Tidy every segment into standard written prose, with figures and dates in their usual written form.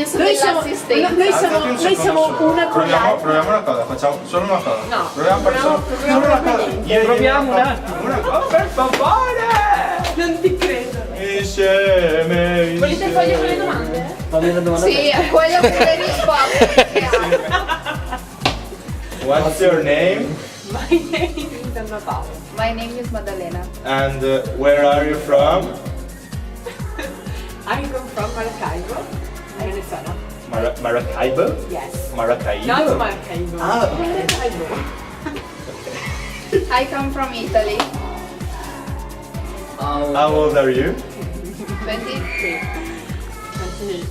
penso dell'assistenza. Noi siamo una con l'altra. Proviamo una cosa, facciamo solo una cosa. No, Proviamo solo una cosa. Proviamo un attimo. Una cosa, per favore! Non ti credo. Insieme. Volete foglie con le domande? Fammi una domanda. Sì, è quella con le risposte. What's your name? My name is Anna Paola. My name is Maddalena. And where are you from? I come from Maracaibo, Venezuela. Maracaibo? Yes. Maracaibo? Not Maracaibo. Ah, Maracaibo. I come from Italy. How old are you? 23. 23.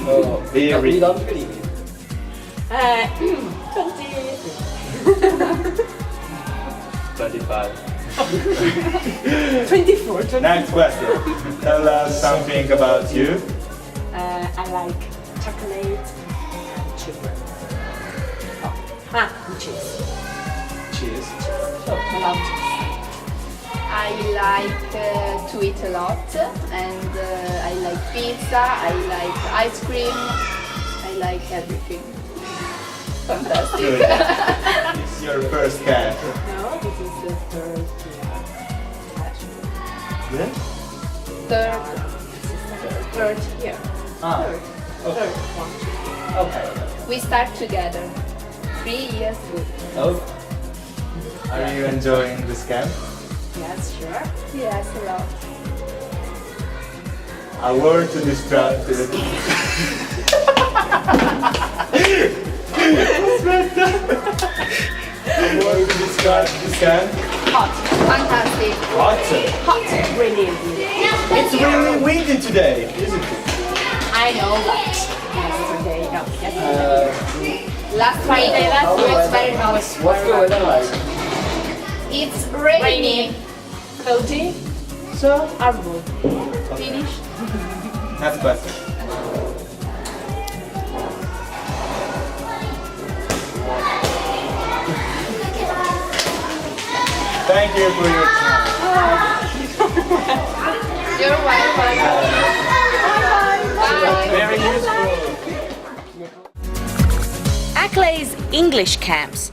Oh, very. 23. 25. 24. Next question. Tell us something about you. I like chocolate and sugar. And cheese. Cheese. I love cheese. I like to eat a lot, and I like pizza, I like ice cream, I like everything. Fantastic. Good. It's your first cat. No, this is the third year. Actually. Yeah? Third. Year. Ah. Third one. Okay. We start together. 3 years. Oh. Are you enjoying this camp? Yes, sure. Yes, a lot. A word to describe it. A word to describe this camp. Hot. Fantastic. Hot. Hot. Really. It's really windy today, isn't it? I know that. Yesterday. No, yesterday. Last Friday, it was very hot. What's the weather like? It's rainy. Cody. So, Arbo. Finished. next question. Thank you for your time. You're welcome. Bye. Very useful. Acle's English camps